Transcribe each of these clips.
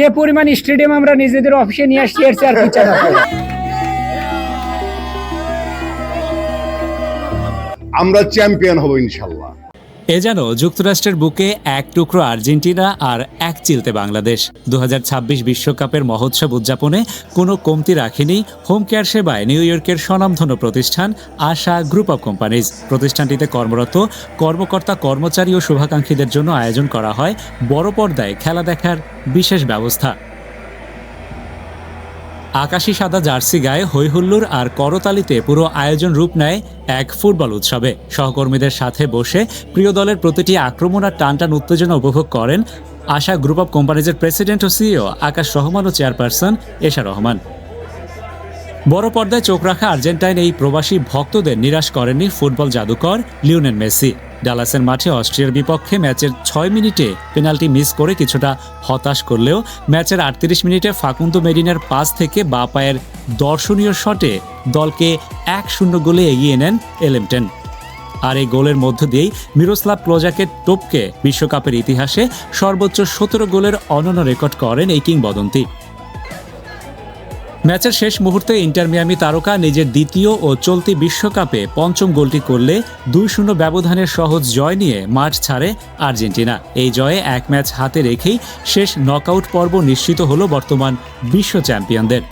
যে পরিমাণ স্টেডিয়াম আমরা নিজেদের অফিসে নিয়ে আসছি এর চেয়ে আর কি চাই। আমরা চ্যাম্পিয়ন হব ইনশাল্লাহ। এ যেন যুক্তরাষ্ট্রের বুকে এক টুকরো আর্জেন্টিনা আর এক চিলতে বাংলাদেশ। 2026 বিশ্বকাপের মহোৎসব উদযাপনে কোনো কমতি রাখেনি হোম কেয়ার সেবায় নিউ ইয়র্কের স্বনামধন্য প্রতিষ্ঠান আশা গ্রুপ অব কোম্পানিজ। প্রতিষ্ঠানটিতে কর্মরত কর্মকর্তা কর্মচারী ও শুভাকাঙ্ক্ষীদের জন্য আয়োজন করা হয় বড় পর্দায় খেলা দেখার বিশেষ ব্যবস্থা। আকাশি সাদা জার্সি গায়ে হৈহুল্লোড় আর করতালিতে পুরো আয়োজন রূপ নেয় এক ফুটবল উৎসবে। সহকর্মীদের সাথে বসে প্রিয় দলের প্রতিটি আক্রমণ আর টানটান উত্তেজনা উপভোগ করেন আশা গ্রুপ অব কোম্পানিজের প্রেসিডেন্ট ও সিইও আকাশ রহমান ও চেয়ারপারসন এশা রহমান। বড় পর্দায় চোখ রাখা আর্জেন্টাইন এই প্রবাসী ভক্তদের নিরাশ করেননি ফুটবল জাদুকর লিওনেল মেসি। ডালাসের মাঠে অস্ট্রিয়ার বিপক্ষে ম্যাচের 6 মিনিটে পেনাল্টি মিস করে কিছুটা হতাশ করলেও ম্যাচের 38 মিনিটে ফাকুন্দো মেরিনের পাস থেকে বাঁ পায়ের দর্শনীয় শটে দলকে 1-0 গোলে এগিয়ে নেন এলেমটেন। আর এই গোলের মধ্য দিয়েই মিরোস্লাভ ক্লোজাকে টপকে বিশ্বকাপের ইতিহাসে সর্বোচ্চ 17 গোলের অনন্য রেকর্ড করেন এই কিংবদন্তি। ম্যাচের শেষ মুহূর্তে ইন্টার মিয়ামি তারকা নিজের দ্বিতীয় ও চলতি বিশ্বকাপে পঞ্চম গোলটি করলে 2-0 ব্যবধানের সহজ জয় নিয়ে মাঠ ছাড়ে আর্জেন্টিনা। এই জয়ে এক ম্যাচ হাতে রেখেই শেষ নকআউট পর্ব নিশ্চিত হল বর্তমান বিশ্ব চ্যাম্পিয়নদের।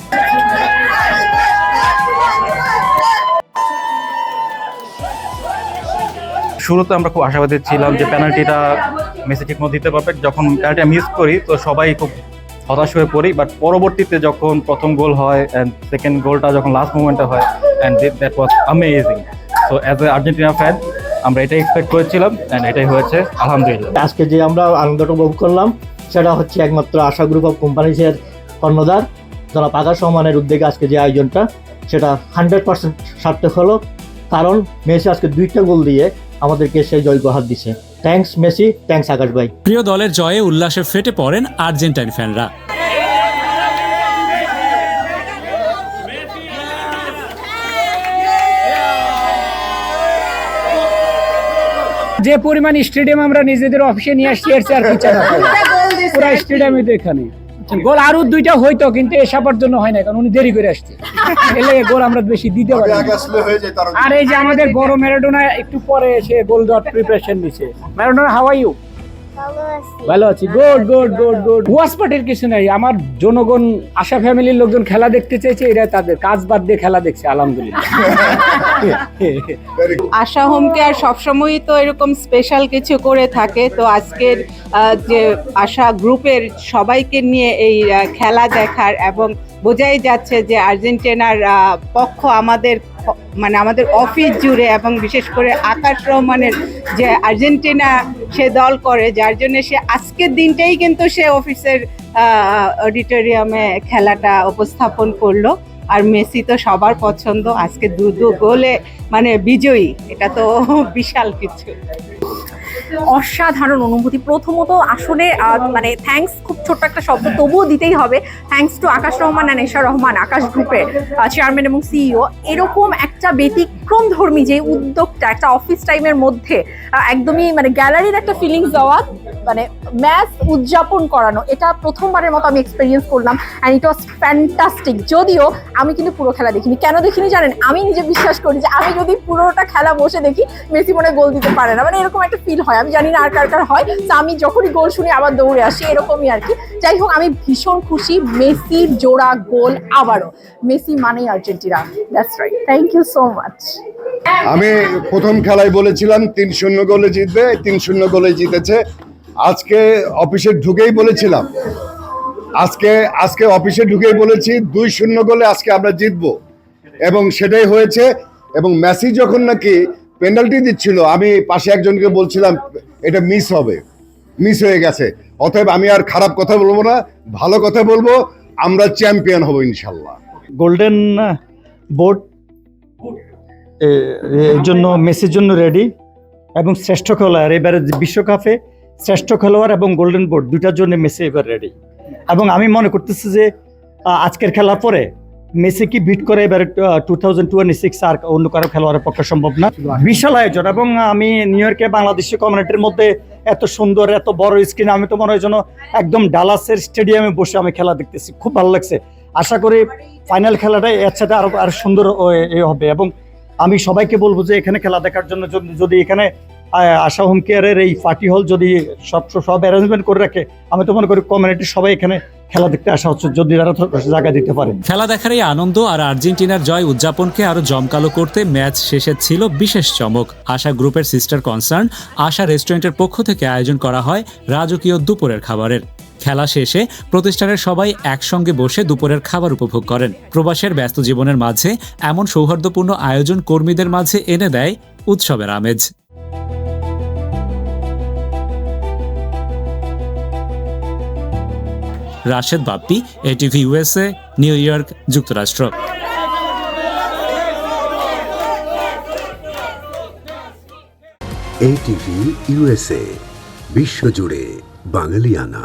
শুরুতে আমরা খুব আশাবাদী ছিলাম যে পেনাল্টিটা মেসি ঠিকমতো দিতে পারবে। যখন পেনাল্টিটা মিস করি তো সবাই খুব হতাশ হয়ে পড়ি, বাট পরবর্তীতে যখন প্রথম গোল হয় অ্যান্ড সেকেন্ড গোলটা যখন লাস্ট মোমেন্টে হয় and that was amazing. So as a Argentina fan আমরা এটাই এক্সপেক্ট করেছিলাম অ্যান্ড এটাই হয়েছে আলহামদুলিল্লাহ। আজকে যে আমরা আনন্দটা উপভোগ করলাম সেটা হচ্ছে একমাত্র আশা গ্রুপ অফ কোম্পানিজের কর্ণধার জনাব আকাশ রহমানের উদ্যোগে আজকে যে আয়োজনটা সেটা 100% সার্থক হলো, কারণ মেসি আজকে 2টা গোল দিয়ে আমাদেরকে সেই জয় উপহার দিছে। থ্যাঙ্কস মেসি, থ্যাঙ্কস আকাশ ভাই। প্রিয় দলের জয়ে উল্লাসে ফেটে পড়েন আর্জেন্টাইন ফ্যানরা। যে পরিমাণ স্টেডিয়াম আমরা নিজেদের অফিসে নিয়ে আসছি এর চেয়ে আর কি চাই। পুরো স্টেডিয়ামে তো এখানে গোল আরো 2টা হইতো, কিন্তু এসবের জন্য হয় না, কারণ উনি দেরি করে আসছে, এলে গোল আমরা বেশি দিতে পারি। আর এই যে আমাদের বড় ম্যারাডোনা একটু পরে এসে গোল দেওয়ার প্রিপারেশন নিছে। Maradona, how are you? ভালো আছি। Good good good good. Watch পার্টির কিছু নাই, আমার জনগণ আশা ফ্যামিলির লোকজন খেলা দেখতে চাইছে, এরা তাদের কাজ বাদ দিয়ে খেলা দেখছে, আলহামদুলিল্লাহ। আশা হোম কেয়ার সবসময়ই তো এরকম স্পেশাল কিছু করে থাকে, তো আজকের যে আশা গ্রুপের সবাইকে নিয়ে এই খেলা দেখার, এবং বোঝাই যাচ্ছে যে আর্জেন্টিনার পক্ষ আমাদের অফিস জুড়ে, এবং বিশেষ করে আকাশ রহমানের যে আর্জেন্টিনা সে দল করে, যার জন্য সে আজকের দিনটাই কিন্তু সে অফিসের অডিটোরিয়ামে খেলাটা উপস্থাপন করলো। আর মেসি তো সবার পছন্দ, আজকে 2 গোলে বিজয়ী, এটা তো বিশাল কিছু। অসাধারণ অনুভূতি। প্রথমত আসলে থ্যাঙ্কস, খুব ছোট্ট একটা শব্দ তবুও দিতেই হবে। Thanks to Akash Rahman and Esha Rahman, Akash গ্রুপের চেয়ারম্যান এবং সিইও। এরকম একটা ব্যতিক্রম ধর্মী যে উদ্যোগটা একটা অফিস টাইমের মধ্যে একদমই গ্যালারির একটা ফিলিংস দেওয়া, ম্যাচ উদযাপন করানো, এটা প্রথমবারের মতো আমি এক্সপেরিয়েন্স করলাম অ্যান্ড ইট ওয়াজ ফ্যান্টাস্টিক। যদিও আমি কিন্তু পুরো খেলা দেখিনি। কেন দেখিনি জানেন? আমি নিজে বিশ্বাস করি যে আমি যদি পুরোটা খেলা বসে দেখি মেসি মনে গোল দিতে পারে না, এরকম একটা ফিল হয়। আমি জানি না আর কার কার হয়, তো আমি যখনই গোল শুনি আবার দৌড়ে আসি, এরকমই আর কি। যাই হোক, আমি ভীষণ খুশি। মেসির জোড়া গোল আবারও। মেসি মানেই Argentina, that's right. Thank you so much. আমি প্রথম খেলায় বলেছিলাম 3-0 গোলে জিতবে, 3-0 গোলে জিতেছে। আজকে অফিসে ঢুকেই বলেছিলাম, আজকে অফিসে ঢুকেই বলেছি 2-0 গোলে আজকে আমরা জিতবো, এবং সেটাই হয়েছে। এবং মেসি যখন নাকি পেনাল্টি দিচ্ছিল, আমি পাশে একজনকে বলছিলাম এটা মিস হয়ে গেছে। অতএব আমি আর খারাপ কথা বলবো না, ভালো কথা বলবো, আমরা চ্যাম্পিয়ন হব ইনশাল্লাহ। গোল্ডেন বোর্ড এর জন্য মেসির জন্য রেডি, এবং শ্রেষ্ঠ খেলোয়াড় এবারে বিশ্বকাপে শ্রেষ্ঠ খেলোয়াড় এবং গোল্ডেন বোর্ড 2টার জন্য মেসি এবার রেডি। এবং আমি মনে করতেছি যে আজকের খেলার পরে মেসিকে বিট করে এবার 2026 আর অন্য কারো খেলোয়াড়ের পক্ষে সম্ভব না। বিশাল আয়োজন, এবং আমি নিউ ইয়র্কে বাংলাদেশি কমিউনিটির মধ্যে এত সুন্দর এত বড় স্ক্রিন, আমি তো মনে হয় যেন একদম ডালাসের স্টেডিয়ামে বসে আমি খেলা দেখতেছি, খুব ভালো লাগছে। আশা করি ফাইনাল খেলাটা এর সাথে আরো সুন্দর হবে, এবং আমি সবাইকে বলবো যে এখানে খেলা দেখার জন্য যদি এখানে আশা হোম কেয়ারের এই পার্টি হল যদি সব অ্যারেঞ্জমেন্ট করে রাখে, আমি তো মনে করি কমিউনিটির সবাই এখানে খেলা দেখতে আসা হচ্ছে, যদি তারা জায়গা দিতে পারে। খেলা দেখার এই আনন্দ আর আর্জেন্টিনার জয় উদযাপনকে আরো জমকালো করতে ম্যাচ শেষে ছিল বিশেষ চমক। আশা গ্রুপের সিস্টার কনসার্ন আশা রেস্টুরেন্টের পক্ষ থেকে আয়োজন করা হয় রাজকীয় দুপুরের খাবারের। খেলা শেষে প্রতিষ্ঠানের সবাই একসঙ্গে বসে দুপুরের খাবার উপভোগ করেন। প্রবাসের ব্যস্ত জীবনের মাঝে এমন সৌহার্দ্যপূর্ণ আয়োজন কর্মীদের মাঝে এনে দেয় উৎসবের আমেজ। Rashed Bappi, ATV USA, new York, যুক্তরাষ্ট্র। ATV USA, বিশ্বজুড়ে বাঙালিয়ানা।